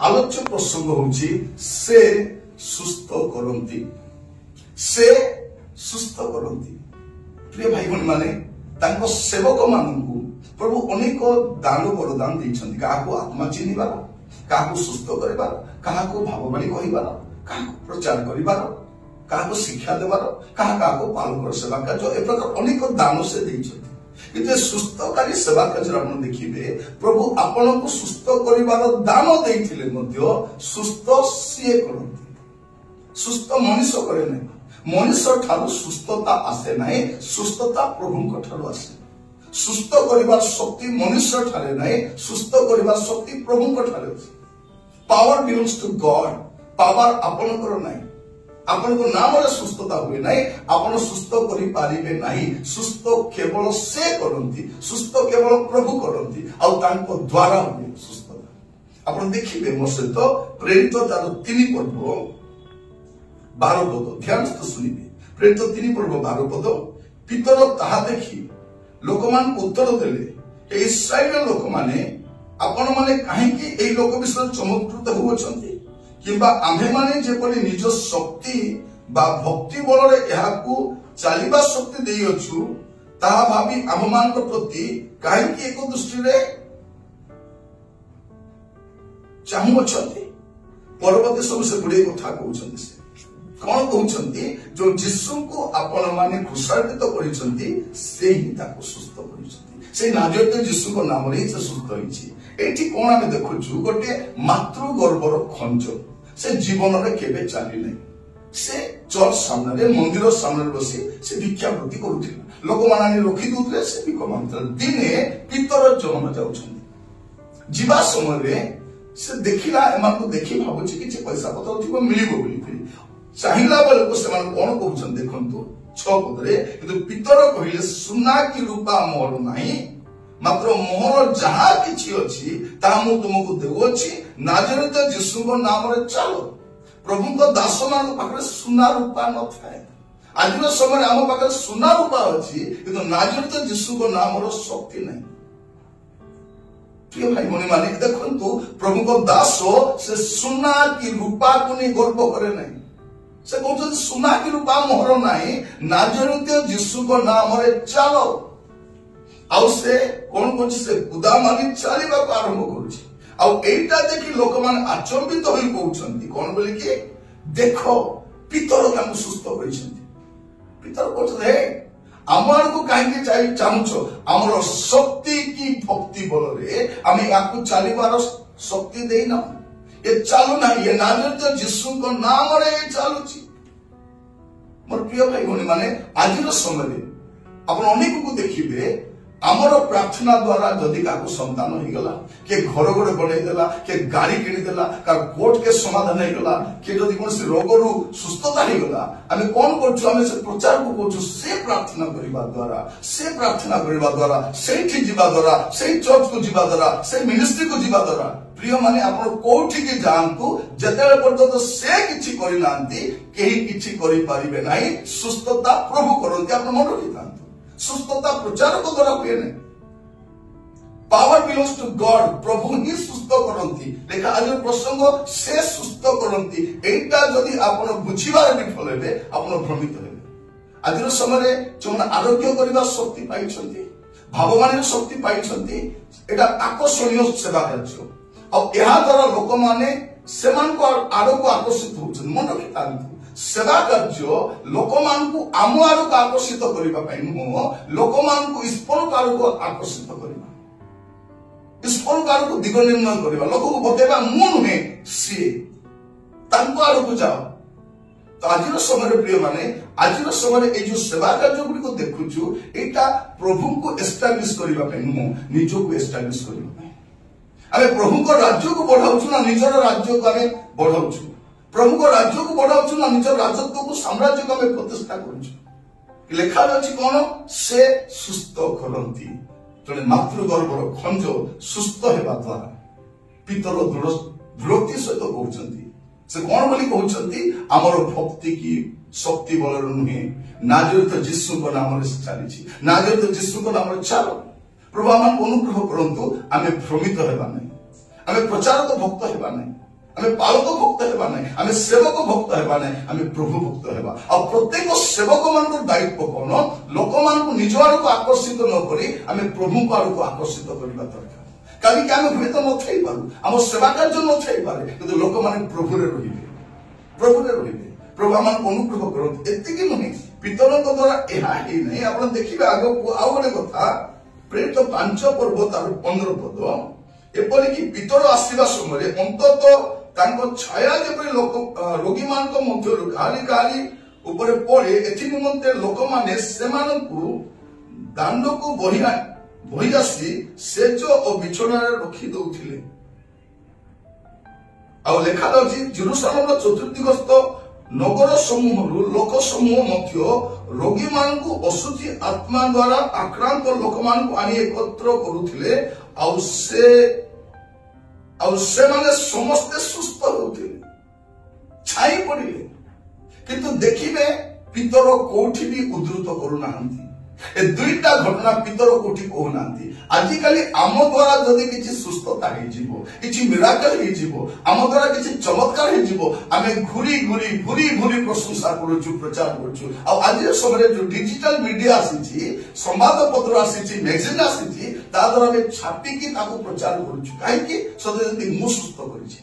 आलोच्य प्रसंग होची से सुस्थ करंती। से सुस्थ करंती। प्रिय भाई बहन माने तांको सेवक माननकु प्रभु अनेक दान वरदान दैछन्ति। काहाको आत्मा चिन्हिबार, काहाको सुस्थ करिबार, काहाको भाववाणी कहिबार, काहाको प्रचार करिबार, काहाको शिक्षा देबार, काहाको पालकर सेवा कार्य ए प्रकार अनेक दान से दैछन्ति। किंतु सुस्थकारी सेवा कार्य आपण देखिबे प्रभु आपन को सुस्थ करिबार दान दैथिले मध्य सुस्थ सिए करन्ति। सुस्थ मनुष्य करे नै, मनुष्य ठारू सुस्थता आसे नै, सुस्थता प्रभुଙ୍କ ठारू आसे। सुस्थ करिबार शक्ति मनुष्य ठारे नै, सुस्थ करिबार शक्ति प्रभुଙ୍କ ठारे आसे। Power belongs to God. Power आपनकर नै, आपनको नामरे सुस्थता हुए नहीं, आपण सुस्थ करि पारिबे नहीं। सुस्थ केवल से करंती, सुस्थ केवल प्रभु करंती आ तांको द्वारा हुए सुस्थता। आपण देखिबे मो सहित प्रेरित तार 3 पर्व 12 पद ध्यान से सुनिबे। प्रेरित 3 पर्व 12 पद। पितर ताहा देखि लोकमान उत्तर देले, ए इस्राएल लोक माने आपण माने काहे कि एई लोक विषय चमत्कृत होउछन्ति किंबा आम्हे माने जेपरि निज शक्ति बा भक्ति बल रे एहाकू चालिबा शक्ति देई अछु ताहा भाबी आममान प्रति काहे कि एक दृष्टि रे चाहू अछन्ति। परवर्ती सब से गुडे कथा कहउछन्ति। से कोन कहउछन्ति जो यीशु को आपण माने क्रूसायित करिसन्ति से ही ताको सुस्थ करिसन्ति। से नाजरेत यीशु को नाम रे से सुस्थ होइछि। एठी कोन आमे देखुछु गोटे मातृ गर्भर खंज से जीवन रे केबे चाली नै। से चर्च सामने मंदिर सामने बसी से भिक्षावृत्ति करुथिला। लोक मानानी रखि दुतले से भिख मांगुथिला। दिने पितर जन्म जाउछन्ति। जीवा समय रे से देखिला एमानको देखि भाबुछि कि पैसा पत्र थिबो मिलिबो बोली फिर चाहिला बेले को से मान कोन कहउछन देखंतु 6 पद रे किंतु पितर कहिले सुना कि रूपा मोर नाही, मात्र मोहर जहा किछि अछि ता मु तुमको देउछि। नाजरेत यीशु को नाम रे चलो। प्रभु को दास मान पाखरे सुना रूपा न थाए। आज समय आम पाखरे सुना रूपा अछि किंतु नाजरेत यीशु को नाम रो शक्ति नहीं। प्रिय भाई भनी माने देखंतु प्रभु को दास से सुना की रूपा को नहीं गर्व करे नहीं। से कहउछ सुना की रूपा मोहर नाही, नाजरेत यीशु को नाम रे चलो। आउ से कोन कोन से गुदा मानि चालिबा आरंभ करूछि। आउ एटा देखि लोक मान आचंबित होई कहउछन्ति कोन बोले कि देखो पितर तांको सुस्थ करिसन्ति। पितर कहउछले आमर को काहे कि चाहूछो हमर शक्ति की भक्ति बल रे आमे याकू चालिबार शक्ति देइना। ए चालू ना ये नाजरेत यीशु को नाम रे चालुछि। मोर प्रिय भाई भनी माने आजिर समय रे आपण अनेक को देखिबे आमर प्रार्थना द्वारा जदि काको संतान हो गला, के घर गोड़े बनै देला, के गाड़ी किनि देला, का कोर्ट के समाधान हो गला, के जदि कोन से रोग रु सुस्थता हो गला, आमे कोन करछु आमे से प्रचार को करछु से प्रार्थना करिबा द्वारा, से प्रार्थना करिबा द्वारा, सेठी जिबा द्वारा, से चर्च को जिबा द्वारा, से मिनिस्ट्री को जिबा द्वारा। प्रिय माने आपण कोठी के जानतु जतेले पर्यंत से किछि करि नांती केही किछि करि पारिबे नाही। सुस्थता प्रभु करन्ति। आपण मन रखितांतु सुस्थता प्रचार को द्वारा हुए नहीं। Power belongs to God. प्रभु ही सुस्थ करंती। लेखा आज प्रसंग से सुस्थ करंती। एटा जदि आपण बुझिबार विफल हेबे आपण भ्रमित हेबे। आज समय रे जोन आरोग्य करिबा शक्ति पाइछन्ती, भाववाणी शक्ति पाइछन्ती, एटा आकर्षणीय सेवा कार्य। आ एहा द्वारा लोक माने सेमान को आरो को आकर्षित होछन। मन रखितांतु सेवा कार्य लोक मान को आम आड़ को आकर्षित करने लोक मान को ईश्वर आड़ को आकर्षित करने, ईश्वर आड़ को दिग निर्णय करने, लोक को बतेबा मु नुहे सी आड़ को जाओ। तो आज समय प्रिय माने आज समय ये जो सेवा कार्य गुड़ी को देखुचु एटा प्रभु को एस्टाब्लिश करने नुह, निज को एस्टाब्लिश करने। आमे प्रभु को राज्य को बढ़ाउछु ना निजर राज्य को आमे बढ़ाउछु। प्रभु को राज्य को बढ़ाउछु ना निज राजत्व को साम्राज्य को आमे प्रतिष्ठा करूछु। लेखा अछि कोन से सुस्थ करंती। जने मातृ गर्भर खंज सुस्थ हेबा द्वारा पितर दृढ़ोक्ति सहित कहउछन्ति। से कोन बोली कहउछन्ति हमर भक्ति की शक्ति बल नुहे, नाजरेत यीशु को नाम रे चालिछि। नाजरेत यीशु को नाम रे चालो। प्रभु आम अनुग्रह करंतु आमे भ्रमित हेबा नै, आमे प्रचार तो भक्त हेबा नै। आमे पालक भक्त हेबा नै, आमे सेवक भक्त हेबा नै, आमे प्रभु भक्त हेबा। आ प्रत्येक सेवक मानकर दायित्व कोन लोक मान को निज आड़ को आकर्षित न करी आमे प्रभु को आड़ को आकर्षित करबा दरकार। काली के आमे हुए तो न थई पारू, हम सेवा कार्य न थई पारे, किंतु लोक माने प्रभु रे रहिबे, प्रभु रे रहिबे। प्रभु मान अनुग्रह करत एति कि नहि पितरक द्वारा एहा ही नहीं। आपण देखिबे आगो आउ गोटे कथा प्रेरित 5 पर्व तार 15 पद एपरि कि पितर आसीबा समय अंतत तांको छाया जेपरि लोक रोगी मान को मध्य गाली गाली ऊपर पड़े एथि निमंते लोक माने सेमानकु दांड को बही आसी सेज और बिछोना रखी दउथिले। आ लेखा दउछि जेरूशलेम चतुर्दिगस्त नगर समूह लोक समूह मध्य रोगी मान को अशुद्धि आत्मा द्वारा आक्रांत लोक मान को आनी एकत्र करुथिले। से माने समस्ते सुस्थ होथिले, छाई पड़िले, किंतु देखिबे पितर कोठी भी उद्धृत करूनाहांती। ए दुईटा घटना पितर कोठी कहूनाहांती। आजिकाली आम द्वारा जदि किछि सुस्थता हे जिवो, किछि मिराकल हे जिवो, आम द्वारा किछि चमत्कार हे जिवो, आमे घुरी घुरी भूरी भूरी प्रशंसा करूछु, प्रचार करूछु। आ आज समय जो डिजिटल मीडिया आसीछि, संवाद पत्र आसीछि, मैगजीन आसीछि, ता द्वारा आमे छापी कि ताको प्रचार करूछु। काहे कि सदे जदि मु सुस्थ करिछि,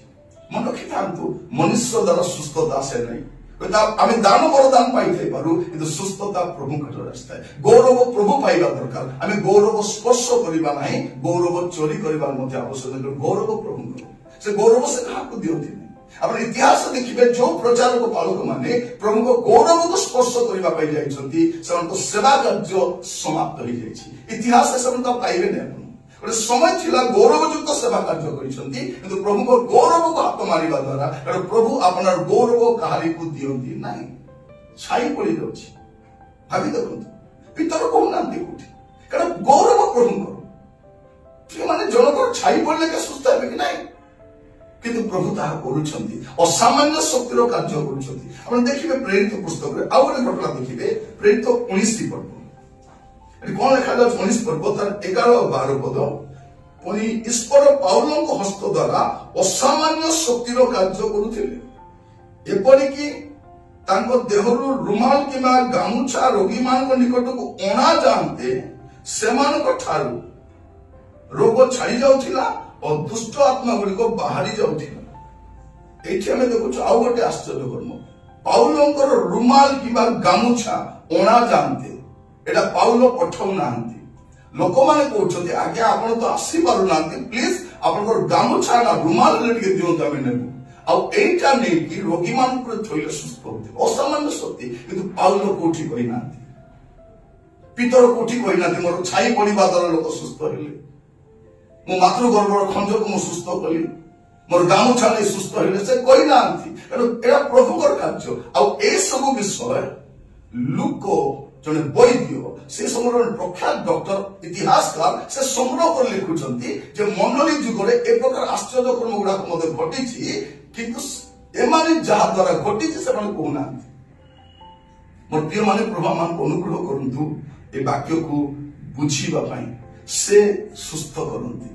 मन रखिथांतु मनुष्य द्वारा सुस्थता आसे नै। आमे दान वरदान पाइथाइ पारू, किंतु सुस्थता प्रभु कठर आस्ताय। गौरव प्रभु पाइबा दरकार। आमे गौरव स्पर्श करिबा नाही, गौरव चोरी करिबा मध्ये आवश्यक नै। गौरव प्रभु करो, से गौरव से काहाको दियंती नै। आपण इतिहास देखिबे जो प्रचारक पालक माने प्रभु को गौरव को स्पर्श करिबा पाइ जाइछंती, सेमानको सेवा कार्य समाप्त होई जाइछि। इतिहास से सेमानका पाइबे नै। समय थिला गौरवयुक्त सेवा कार्य करिसंती, किंतु प्रभु को गौरव को हाथ मारिबा द्वारा प्रभु आपनार गौरव काहारी को दियंती नाही, छाई पड़ी जाउछि। भाबी देखंतु पितर कहूनांती कोठी कारण गौरव प्रभु करो माने जनकर छाई पड़ले के सुस्थ हेबे कि नाही, किंतु प्रभु ताहा करूछंती, असामान्य शक्तिर कार्य करूछंती। आपण देखिबे प्रेरित पुस्तक रे आउ गोटे घटना देखिबे प्रेरित 19 पर्व कौन लिखा 19 पर्व तार 11 और 12 पद पुनी ईश्वर पाउलंक हस्त द्वारा असामान्य शक्तिर कार्य करुथिले। एपरि कि तांको देहरु रुमाल किमा गामुछा रोगी मान निकट को अणा जानते सेमानक ठारू रोग छाड़ी जाउथिला और दुष्ट आत्मा गुडी को बाहरी जाउथिला। एठी हमें देखुछु आउ गोटे आश्चर्य कर्म, पाउलंकर रुमाल किमा गामुछा अणा जानते एटा पाउल पठाउ नांती। लोक माने कहउछथि आगे आपण तो आसी पारु नांती, प्लीज आपनकर गामुछा ना रुमाल लेके दियंत आमे नेबु। आ एटा नै कि रोगी मान पर थइले सुस्थ होते असामान्य शक्ति, किंतु पाउल कोठी कहि नांती, पितर कोठी कहि नांती मोर छाई पड़िबा द्वारा लोक सुस्थ हेले, मो मातृ गर्भर खंजक मो सुस्थ कली, मोर गामुछा नै सुस्थ हेले, से कहि नांती। एटा प्रभुकर कार्य। आ ए सब विषय लुक जने वैद्य से समय प्रख्यात डॉक्टर इतिहासकार से संग्रह कर लिखुचंती जे मंडली जुगरे ए प्रकार आश्चर्य कर्म गुडा मते घटिछि, किंतु एमाने जहा द्वारा घटिछि से माने कहूनांती। मोर प्रिय माने प्रभु मान को अनुग्रह करंतु ए वाक्य को बुझीबा पई से सुस्थ करंती,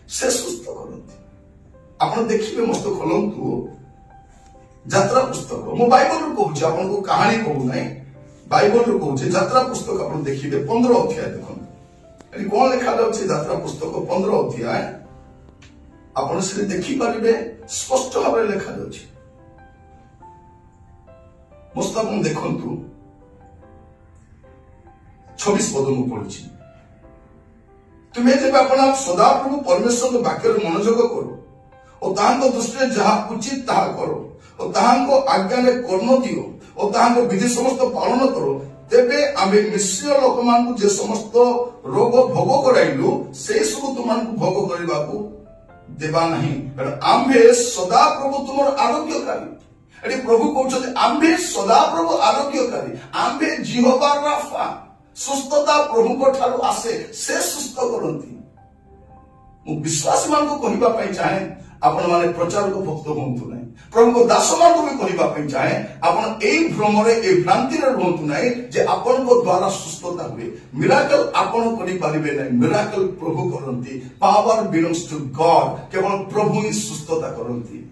से सुस्थ करंती। आपण देखिबे मस्त खोलंतु यात्रा पुस्तक मो बाइबल को कहूछि, आपण को कहानी कहू नै, बाइबल रो कहूचे यात्रा पुस्तक आपण देखिबे 15 अध्याय देखन। एनी कोन लिखा अछि यात्रा पुस्तक 15 अध्याय आपण से देखि परिबे स्पष्ट भाबे लिखा अछि। मस्त आपण देखंतु 26 पद मु पढिछि, तुमे जेबे आपण सदा प्रभु परमेश्वर वाक्य मनोयोग करो और ताहांको दृष्टि जहा उचित ताहा करो और ताहांको आज्ञा ने कर्म दियो और ताहांको विधि समस्त पालन करो, तेबे आमे मिश्र लोक मान को जे समस्त रोग भोग कराइलु से सब तुमान को भोग करिबाकू देबा नहीं। आम्भे सदा प्रभु तुमर आरोग्यकारी। एटी प्रभु कहउछथि आम्भे सदा प्रभु आरोग्यकारी, आम्भे जिहोवा राफा, सुस्थता प्रभु को ठारू आसे, से सुस्थ करंती। मु विश्वासी मान को कहिबा पई चाहे आपण माने प्रचार को भक्त होंतु नै, प्रभु को दास मान को भी कहिबा पई चाहे आपण एई भ्रमरे ए भ्रांति रे रहंतु नै जे आपण को द्वारा सुस्थता हुए। मिराकल आपण करि पारिबे नै, मिराकल प्रभु करंती। पावर बिलोंग्स टू गॉड, केवल प्रभु ही सुस्थता करंती।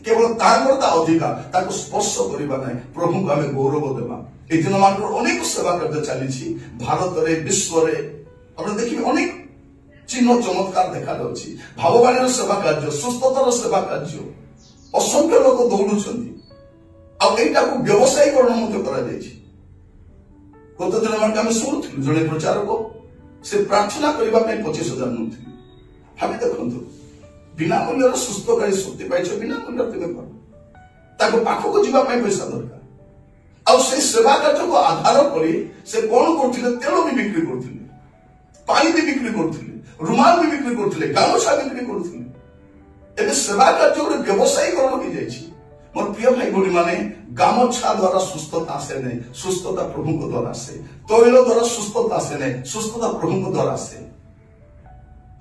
केवल तार अधिकार ताको स्पर्श करबा नै प्रभु को आमे गौरव देबा। ए दिन मात्र अनेक सेवा कार्य चली भारत रे विश्व रे आपण देखिबे अनेक चिन्ह चमत्कार देखा जाउछि। भाववाणी सेवा कार्य, सुस्थतार सेवा कार्य, असंख्य लोक दौड़ुछन्ति आ एटा को व्यवसायीकरण मते करा जायछि। गत दिन मात्र आमे सुनुथिलु जने प्रचारक से प्रार्थना करबा पय 25,000 नउथिलु। हमें देखंतु बिना मूल्यर सुस्थकारी शक्ति पाइछ, बिना मूल्यर तुमे कर ताको पाखो को जीवा पय पैसा दरकार। आ से सेवा कार्य को आधार करी से कोन करथिले, तेल भी बिक्री करथिले, पानी भी बिक्री करथिले, रुमाल भी बिक्री करथिले, गामछा बिक्री करथिले। एबे सेवा कार्य रे व्यवसायीकरण हो जायछि। मोर प्रिय भाई भौणी माने गामछा द्वारा सुस्थता आसे नै, सुस्थता प्रभु को द्वारा आसे। तैल द्वारा सुस्थता आसे नै, सुस्थता प्रभु को द्वारा आसे।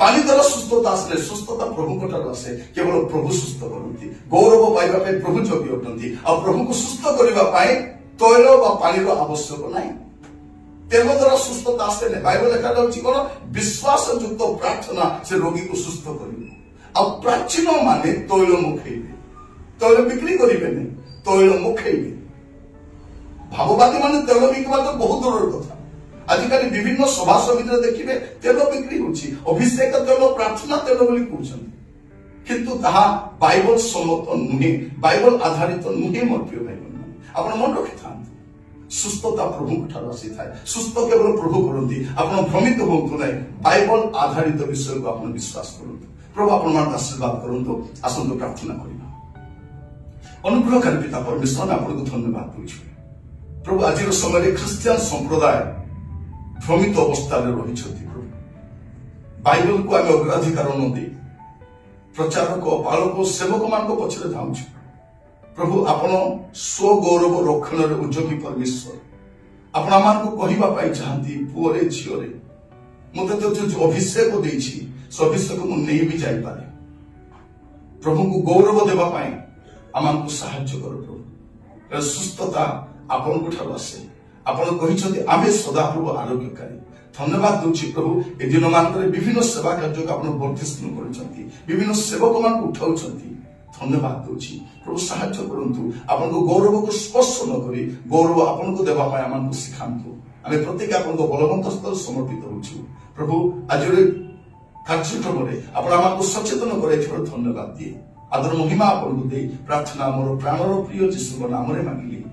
पानी द्वारा सुस्थता आसे, सुस्थता प्रभु को द्वारा आसे। केवल प्रभु सुस्थ करନ୍ତି, गौरव पाइबा पे प्रभु जोग्य अटନ୍ତି। आ प्रभु को सुस्थ करबा पाए तैल बा पानी रो आवश्यक नै। तेल द्वारा सुस्थता आसे नै। बाइबल लेखा जाउछि कोन विश्वास युक्त प्रार्थना से रोगी को सुस्थ करिवो। आ प्राचीन माने तैल मुखेइबे, तैल बिक्री करिबे नै, तैल मुखेइबे। भाववादी माने तेल बिकवा तो बहुत दूर कथा। आजिकाली विभिन्न सभा समिति देखिबे तेल बिक्री होछि, अभिषेक तेल, प्रार्थना तेल बोली कहउछन, किंतु ताहा बाइबल सम्मत नुहे, बाइबल आधारित नुहे। मोर प्रिय भाई आपण मन रखि थान, सुस्थता प्रभु ठार आसी थाए। सुस्थ केवल प्रभु करନ୍ତି। आपण भ्रमित होंतु नै, बाइबल आधारित विषय को आपण विश्वास करନ୍ତୁ। प्रभु आपण मान आशीर्वाद करନ୍ତୁ। आसंतु प्रार्थना करिबा। अनुग्रहकारी पिता परमेश्वर, आपण को धन्यवाद देउछु प्रभु। आज समय ख्रिस्टियन संप्रदाय भ्रमित अवस्था रही। प्रभु बाइबल को आम अग्राधिकार न दे प्रचारक, पालक, सेवक मान पछरे धाउछु प्रभु। आपण स्व गौरव रक्षण उद्योगी परमेश्वर, आपण मान को कहबा पाई चाहती पुओरे झियोरे मते तो जो अभिषेक देछि से अभिषेक मु नै भी जाई पारे। प्रभु को गौरव देबा पाई आमान को सहायता करो प्रभु। सुस्थता आपण को ठार आसे। आपण कहिछथि आमे सदा प्रभु आरोग्यकारी। धन्यवाद दूची प्रभु। ए दिन मानकर विभिन्न सेवा कार्य को आपण वर्धिष्णु करछथि, विभिन्न सेवक मान को उठाउछथि। धन्यवाद दूची प्रभु। सहायता करंतु, आपण को गौरव को स्पर्श न करी गौरव आपण को देबा पाए आमान को सिखांतु। आमे प्रत्येक आपण को बलवंत स्तर समर्पित होछु प्रभु। आज कार्यक्रम रे आपण आमान को सचेतन करे धन्यवाद दिए। आदर महिमा आपण को दे प्रार्थना मोर प्राणर प्रिय यीशु नाम रे मांगिली।